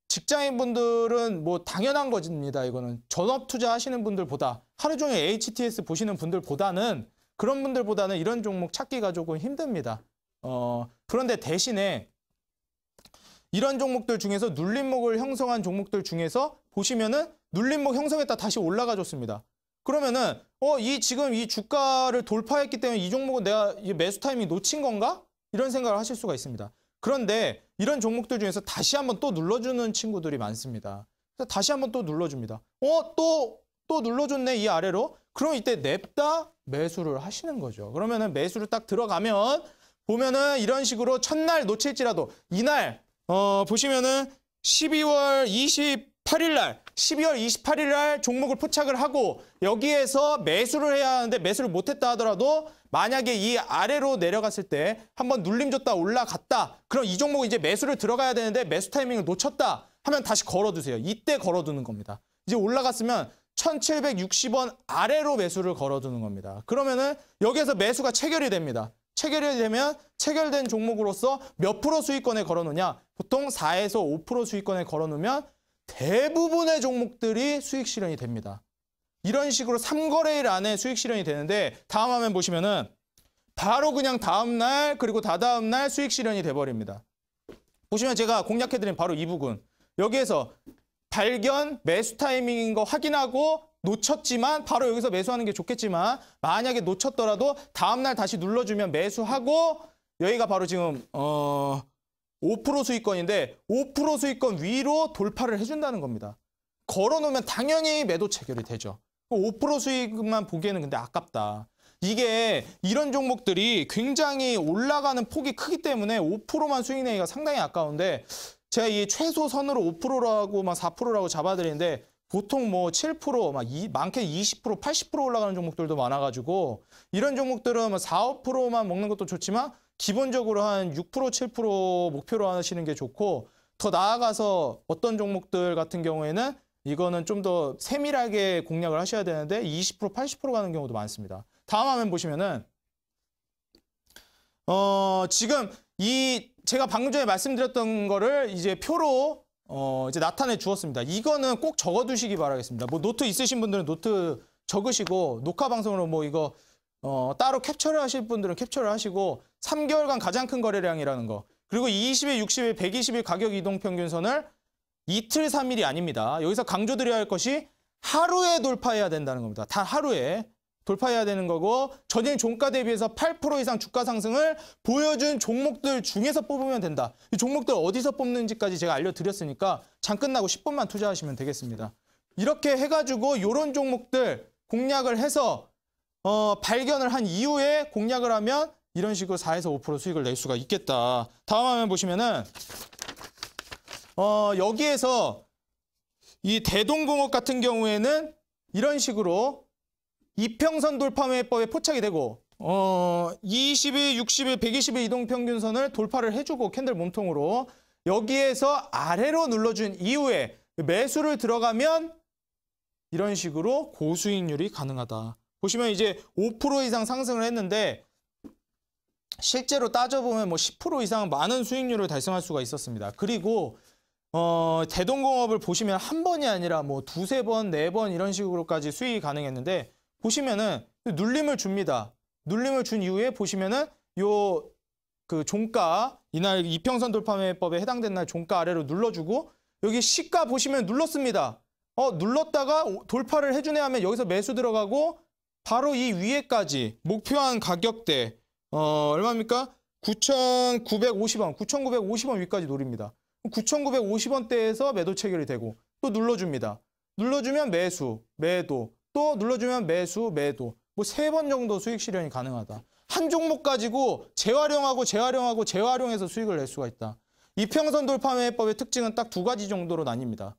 직장인분들은 뭐 당연한 것입니다. 이거는 전업 투자하시는 분들보다 하루 종일 HTS 보시는 분들보다는 그런 분들보다는 이런 종목 찾기가 조금 힘듭니다. 그런데 대신에 이런 종목들 중에서 눌림목을 형성한 종목들 중에서 보시면은 눌림목 형성했다 다시 올라가 줬습니다. 그러면은 지금 이 주가를 돌파했기 때문에 이 종목은 내가 매수 타이밍 놓친 건가? 이런 생각을 하실 수가 있습니다. 그런데 이런 종목들 중에서 다시 한번 또 눌러주는 친구들이 많습니다. 그래서 다시 한번 또 눌러줍니다. 또 눌러줬네 이 아래로. 그럼 이때 냅다 매수를 하시는 거죠. 그러면은 매수를 딱 들어가면 보면은 이런 식으로 첫날 놓칠지라도 이날 보시면은 12월 28일 날 종목을 포착을 하고 여기에서 매수를 해야 하는데 매수를 못했다 하더라도 만약에 이 아래로 내려갔을 때 한번 눌림 줬다 올라갔다. 그럼 이 종목은 이제 매수를 들어가야 되는데 매수 타이밍을 놓쳤다 하면 다시 걸어두세요. 이때 걸어두는 겁니다. 이제 올라갔으면 1760원 아래로 매수를 걸어두는 겁니다. 그러면은 여기에서 매수가 체결이 됩니다. 체결이 되면 체결된 종목으로서 몇 프로 수익권에 걸어놓냐? 보통 4에서 5% 수익권에 걸어놓으면 대부분의 종목들이 수익 실현이 됩니다. 이런 식으로 3거래일 안에 수익 실현이 되는데 다음 화면 보시면은 바로 그냥 다음 날 그리고 다다음 날 수익 실현이 돼버립니다. 보시면 제가 공략해드린 바로 이 부분. 여기에서 발견 매수 타이밍인 거 확인하고 놓쳤지만 바로 여기서 매수하는 게 좋겠지만 만약에 놓쳤더라도 다음날 다시 눌러주면 매수하고 여기가 바로 지금 5% 수익권인데 5% 수익권 위로 돌파를 해준다는 겁니다. 걸어놓으면 당연히 매도 체결이 되죠. 5% 수익만 보기에는 근데 아깝다. 이게 이런 종목들이 굉장히 올라가는 폭이 크기 때문에 5%만 수익 내기가 상당히 아까운데 제가 이 최소 선으로 5%라고 막 4%라고 잡아드리는데 보통 뭐 7%, 많게 20%, 80% 올라가는 종목들도 많아가지고 이런 종목들은 뭐 4, 5%만 먹는 것도 좋지만 기본적으로 한 6%, 7% 목표로 하시는 게 좋고 더 나아가서 어떤 종목들 같은 경우에는 이거는 좀 더 세밀하게 공략을 하셔야 되는데 20%, 80% 가는 경우도 많습니다. 다음 화면 보시면은 지금 이 제가 방금 전에 말씀드렸던 거를 이제 표로 이제 나타내 주었습니다. 이거는 꼭 적어두시기 바라겠습니다. 뭐 노트 있으신 분들은 노트 적으시고 녹화 방송으로 뭐 이거 따로 캡처를 하실 분들은 캡처를 하시고 3개월간 가장 큰 거래량이라는 거 그리고 20일, 60일, 120일 가격 이동 평균선을 이틀, 3일이 아닙니다. 여기서 강조드려야 할 것이 하루에 돌파해야 된다는 겁니다. 단 하루에 돌파해야 되는 거고 전일 종가 대비해서 8% 이상 주가 상승을 보여준 종목들 중에서 뽑으면 된다. 이 종목들 어디서 뽑는지까지 제가 알려드렸으니까 장 끝나고 10분만 투자하시면 되겠습니다. 이렇게 해가지고 이런 종목들 공략을 해서 발견을 한 이후에 공략을 하면 이런 식으로 4에서 5% 수익을 낼 수가 있겠다. 다음 화면 보시면은 여기에서 이 대동공업 같은 경우에는 이런 식으로 이평선 돌파 매매법에 포착이 되고 20일, 60일, 120일 이동평균선을 돌파를 해주고 캔들 몸통으로 여기에서 아래로 눌러준 이후에 매수를 들어가면 이런 식으로 고수익률이 가능하다. 보시면 이제 5% 이상 상승을 했는데 실제로 따져보면 뭐 10% 이상 많은 수익률을 달성할 수가 있었습니다. 그리고 대동공업을 보시면 한 번이 아니라 뭐 두세 번, 네 번 이런 식으로까지 수익이 가능했는데 보시면은 눌림을 줍니다. 눌림을 준 이후에 보시면은 요 그 종가 이날 이평선 돌파 매매법에 해당된 날 종가 아래로 눌러주고 여기 시가 보시면 눌렀습니다. 눌렀다가 돌파를 해주네 하면 여기서 매수 들어가고 바로 이 위에까지 목표한 가격대 얼마입니까? 9,950원, 9,950원 위까지 노립니다. 9,950원대에서 매도 체결이 되고 또 눌러줍니다. 눌러주면 매수, 매도, 또 눌러주면 매수, 매도. 뭐 3번 정도 수익 실현이 가능하다. 한 종목 가지고 재활용하고 재활용하고 재활용해서 수익을 낼 수가 있다. 이평선 돌파 매매법의 특징은 딱 2가지 정도로 나뉩니다.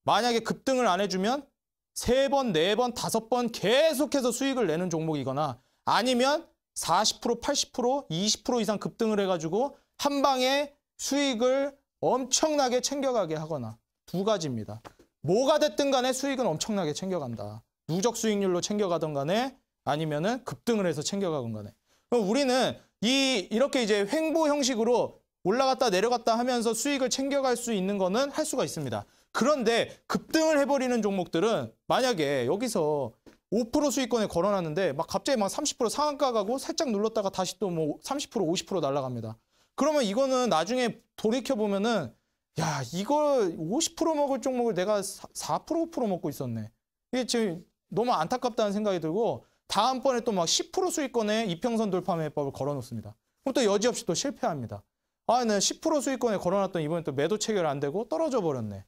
만약에 급등을 안 해주면 3번, 4번, 5번 계속해서 수익을 내는 종목이거나 아니면 40%, 80%, 20% 이상 급등을 해가지고 한 방에 수익을 엄청나게 챙겨가게 하거나 2가지입니다. 뭐가 됐든 간에 수익은 엄청나게 챙겨간다. 누적 수익률로 챙겨가던 간에 아니면은 급등을 해서 챙겨가건 간에. 그럼 우리는 이렇게 이제 횡보 형식으로 올라갔다 내려갔다 하면서 수익을 챙겨갈 수 있는 거는 할 수가 있습니다. 그런데 급등을 해버리는 종목들은 만약에 여기서 5% 수익권에 걸어놨는데 막 갑자기 막 30% 상한가 가고 살짝 눌렀다가 다시 또 뭐 30%, 50% 날아갑니다. 그러면 이거는 나중에 돌이켜보면은 야, 이걸 50% 먹을 종목을 내가 4%, 5% 먹고 있었네. 이게 지금 너무 안타깝다는 생각이 들고 다음번에 또 막 10% 수익권에 이평선 돌파 매매법을 걸어놓습니다. 그럼 또 여지없이 또 실패합니다. 아, 네, 10% 수익권에 걸어놨더니 이번에 또 매도 체결 안 되고 떨어져 버렸네.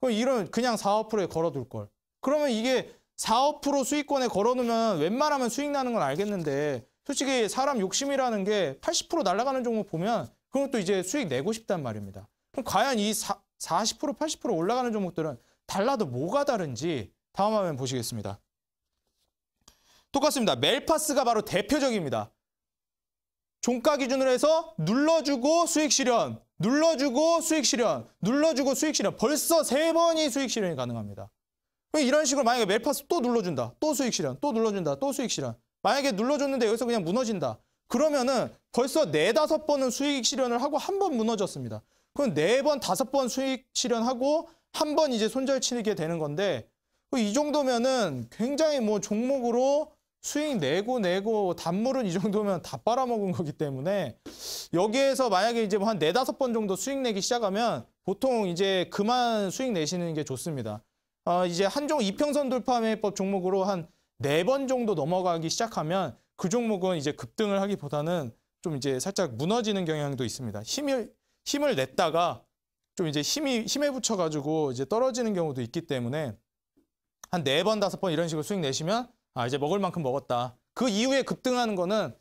그럼 이런 그냥 4, 5%에 걸어둘 걸. 그러면 이게 4, 5% 수익권에 걸어놓으면 웬만하면 수익 나는 건 알겠는데 솔직히 사람 욕심이라는 게 80% 날아가는 종목 보면 그건 또 이제 수익 내고 싶단 말입니다. 그럼 과연 이 40%, 80% 올라가는 종목들은 달라도 뭐가 다른지 다음 화면 보시겠습니다. 똑같습니다. 멜파스가 바로 대표적입니다. 종가 기준으로 해서 눌러주고 수익 실현, 눌러주고 수익 실현, 눌러주고 수익 실현. 벌써 3번이 수익 실현이 가능합니다. 이런 식으로 만약에 멜파스 또 눌러준다. 또 수익 실현, 또 눌러준다. 또 수익 실현. 만약에 눌러줬는데 여기서 그냥 무너진다. 그러면은 벌써 4, 5번은 수익 실현을 하고 한 번 무너졌습니다. 그럼 4번, 5번 수익 실현하고 한 번 이제 손절 치게 되는 건데 이 정도면은 굉장히 뭐 종목으로 수익 내고 단물은 이 정도면 다 빨아먹은 거기 때문에 여기에서 만약에 이제 한 4, 5번 정도 수익 내기 시작하면 보통 이제 그만 수익 내시는 게 좋습니다. 이제 한종 이평선 돌파 매매법 종목으로 한 4번 정도 넘어가기 시작하면 그 종목은 이제 급등을 하기보다는 좀 이제 살짝 무너지는 경향도 있습니다. 힘을 냈다가 좀 이제 힘에 붙여가지고 이제 떨어지는 경우도 있기 때문에 한 4번, 5번 이런 식으로 수익 내시면 이제 먹을 만큼 먹었다. 그 이후에 급등하는 거는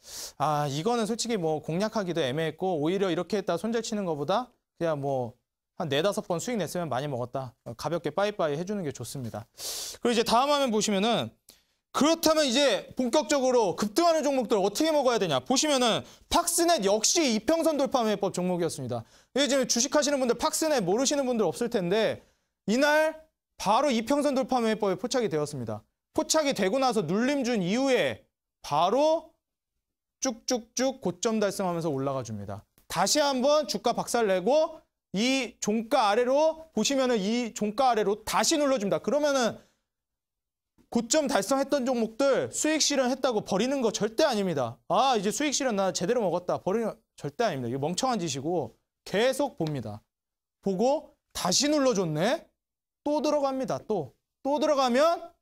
이거는 솔직히 뭐 공략하기도 애매했고 오히려 이렇게 했다 손절 치는 것보다 그냥 뭐 한 4-5번 수익 냈으면 많이 먹었다. 가볍게 빠이빠이 해주는 게 좋습니다. 그리고 이제 다음 화면 보시면은 그렇다면 이제 본격적으로 급등하는 종목들 어떻게 먹어야 되냐. 보시면은 팍스넷 역시 이평선 돌파 매매법 종목이었습니다. 이게 지금 주식하시는 분들 팍스넷 모르시는 분들 없을 텐데 이날 바로 이평선 돌파 매매법에 포착이 되었습니다. 포착이 되고 나서 눌림 준 이후에 바로 쭉쭉쭉 고점 달성하면서 올라가 줍니다. 다시 한번 주가 박살 내고 이 종가 아래로 보시면은 이 종가 아래로 다시 눌러줍니다. 그러면은 고점 달성했던 종목들 수익 실현했다고 버리는 거 절대 아닙니다. 이제 수익 실현 나 제대로 먹었다. 버리는 거 절대 아닙니다. 이게 멍청한 짓이고 계속 봅니다. 보고 다시 눌러줬네. 또 들어갑니다. 또 들어가면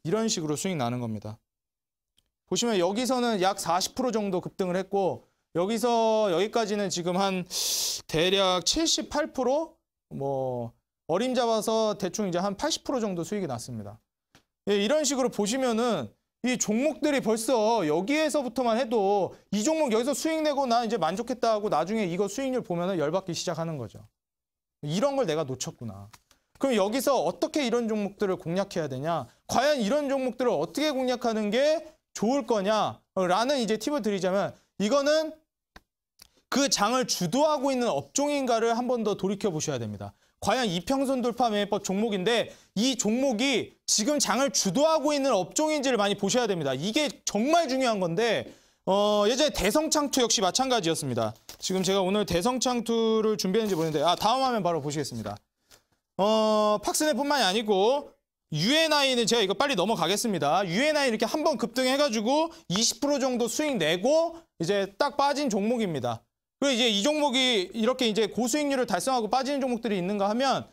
이런 식으로 수익 나는 겁니다. 보시면 여기서는 약 40% 정도 급등을 했고 여기서 여기까지는 지금 한 대략 78%? 뭐 어림잡아서 대충 이제 한 80% 정도 수익이 났습니다. 예, 이런 식으로 보시면은 이 종목들이 벌써 여기에서부터만 해도 이 종목 여기서 수익 내고 나 이제 만족했다 하고 나중에 이거 수익률 보면은 열받기 시작하는 거죠. 이런 걸 내가 놓쳤구나. 그럼 여기서 어떻게 이런 종목들을 공략해야 되냐? 과연 이런 종목들을 어떻게 공략하는 게 좋을 거냐라는 이제 팁을 드리자면 이거는 그 장을 주도하고 있는 업종인가를 한 번 더 돌이켜 보셔야 됩니다. 과연 이평선 돌파 매매법 종목인데 이 종목이 지금 장을 주도하고 있는 업종인지를 많이 보셔야 됩니다. 이게 정말 중요한 건데 예전에 대성창투 역시 마찬가지였습니다. 지금 제가 오늘 대성창투를 준비했는지 모르는데 다음 화면 바로 보시겠습니다. 팍스넷뿐만이 아니고 UNI는 제가 이거 빨리 넘어가겠습니다. UNI 이렇게 한번 급등해가지고 20% 정도 수익 내고 이제 딱 빠진 종목입니다. 그리고 이제 이 종목이 이렇게 이제 고수익률을 달성하고 빠지는 종목들이 있는가 하면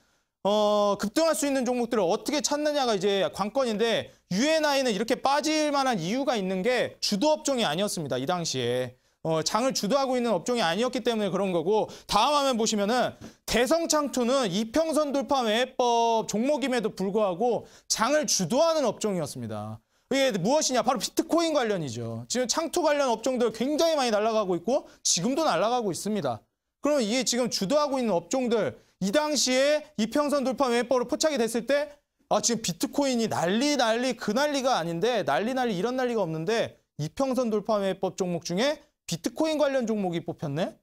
급등할 수 있는 종목들을 어떻게 찾느냐가 이제 관건인데 UNI는 이렇게 빠질 만한 이유가 있는 게 주도 업종이 아니었습니다. 이 당시에. 장을 주도하고 있는 업종이 아니었기 때문에 그런 거고 다음 화면 보시면은 대성창투는 이평선 돌파 매매법 종목임에도 불구하고 장을 주도하는 업종이었습니다. 이게 무엇이냐? 바로 비트코인 관련이죠. 지금 창투 관련 업종들 굉장히 많이 날아가고 있고 지금도 날아가고 있습니다. 그러면 이게 지금 주도하고 있는 업종들 이 당시에 이평선 돌파 매매법으로 포착이 됐을 때 지금 비트코인이 난리 그 난리가 아닌데 난리 이런 난리가 없는데 이평선 돌파 매매법 종목 중에 비트코인 관련 종목이 뽑혔네?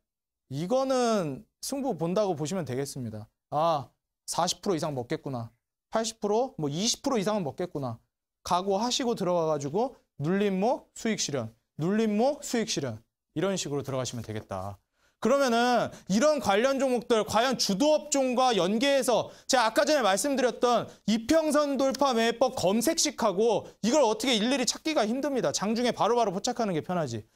이거는 승부 본다고 보시면 되겠습니다. 40% 이상 먹겠구나. 80%? 뭐 20% 이상은 먹겠구나. 각오하시고 들어가가지고 눌림목 수익 실현, 눌림목 수익 실현 이런 식으로 들어가시면 되겠다. 그러면은 이런 관련 종목들 과연 주도업종과 연계해서 제가 아까 전에 말씀드렸던 이평선 돌파 매매법 검색식하고 이걸 어떻게 일일이 찾기가 힘듭니다. 장중에 바로바로 포착하는 게 편하지.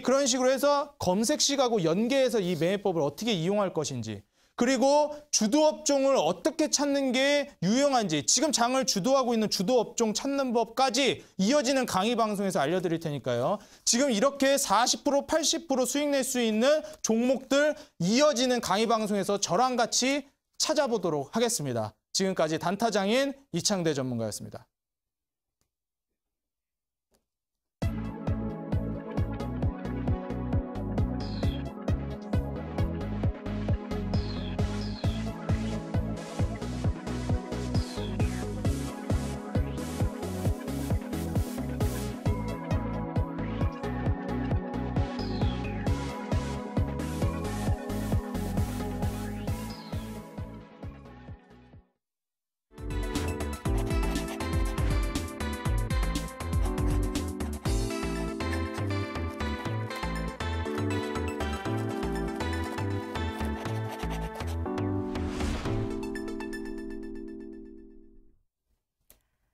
그런 식으로 해서 검색식하고 연계해서 이 매매법을 어떻게 이용할 것인지 그리고 주도업종을 어떻게 찾는 게 유용한지 지금 장을 주도하고 있는 주도업종 찾는 법까지 이어지는 강의 방송에서 알려드릴 테니까요. 지금 이렇게 40%, 80% 수익 낼 수 있는 종목들 이어지는 강의 방송에서 저랑 같이 찾아보도록 하겠습니다. 지금까지 단타장인 이창대 전문가였습니다.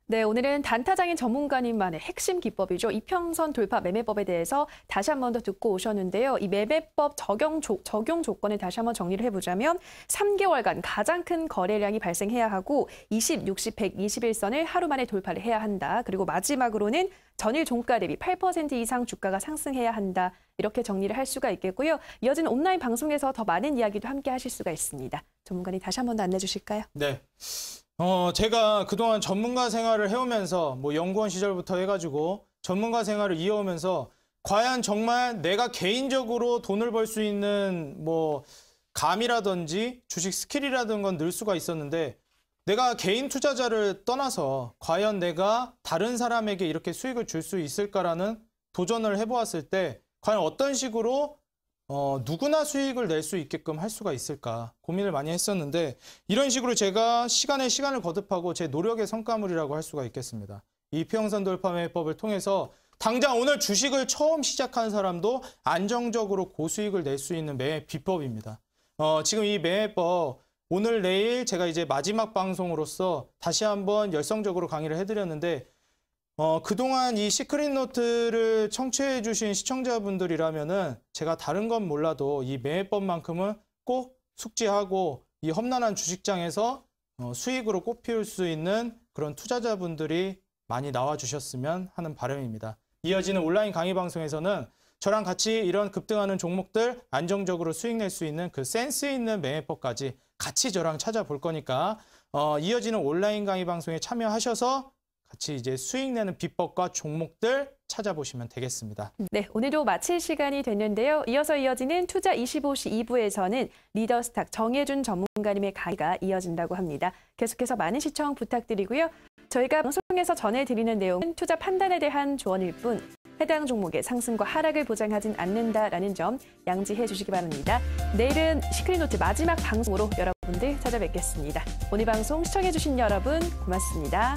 네, 오늘은 단타장인 전문가님만의 핵심 기법이죠. 이평선 돌파 매매법에 대해서 다시 한 번 더 듣고 오셨는데요. 이 매매법 적용 조건을 다시 한번 정리를 해보자면 3개월간 가장 큰 거래량이 발생해야 하고 20, 60, 100, 21선을 하루 만에 돌파를 해야 한다. 그리고 마지막으로는 전일 종가 대비 8% 이상 주가가 상승해야 한다. 이렇게 정리를 할 수가 있겠고요. 이어지는 온라인 방송에서 더 많은 이야기도 함께 하실 수가 있습니다. 전문가님 다시 한 번 더 안내해 주실까요? 네. 제가 그동안 전문가 생활을 해오면서 뭐 연구원 시절부터 해가지고 전문가 생활을 이어오면서 과연 정말 내가 개인적으로 돈을 벌 수 있는 뭐 감이라든지 주식 스킬이라든 건 늘 수가 있었는데 내가 개인 투자자를 떠나서 과연 내가 다른 사람에게 이렇게 수익을 줄 수 있을까라는 도전을 해보았을 때 과연 어떤 식으로 누구나 수익을 낼 수 있게끔 할 수가 있을까 고민을 많이 했었는데 이런 식으로 제가 시간을 거듭하고 제 노력의 성과물이라고 할 수가 있겠습니다. 이 이평선 돌파 매매법을 통해서 당장 오늘 주식을 처음 시작한 사람도 안정적으로 고수익을 낼 수 있는 매매 비법입니다. 지금 이 매매법 오늘 내일 제가 이제 마지막 방송으로서 다시 한번 열성적으로 강의를 해드렸는데 그동안 이 시크릿 노트를 청취해 주신 시청자분들이라면은 제가 다른 건 몰라도 이 매매법만큼은 꼭 숙지하고 이 험난한 주식장에서 수익으로 꽃피울 수 있는 그런 투자자분들이 많이 나와주셨으면 하는 바람입니다. 이어지는 온라인 강의 방송에서는 저랑 같이 이런 급등하는 종목들 안정적으로 수익 낼 수 있는 그 센스 있는 매매법까지 같이 저랑 찾아볼 거니까 이어지는 온라인 강의 방송에 참여하셔서 같이 이제 수익 내는 비법과 종목들 찾아보시면 되겠습니다. 네, 오늘도 마칠 시간이 됐는데요. 이어서 이어지는 투자 25시 2부에서는 리더스탁 정혜준 전문가님의 강의가 이어진다고 합니다. 계속해서 많은 시청 부탁드리고요. 저희가 방송에서 전해드리는 내용은 투자 판단에 대한 조언일 뿐 해당 종목의 상승과 하락을 보장하진 않는다라는 점 양지해 주시기 바랍니다. 내일은 시크릿노트 마지막 방송으로 여러분들 찾아뵙겠습니다. 오늘 방송 시청해 주신 여러분 고맙습니다.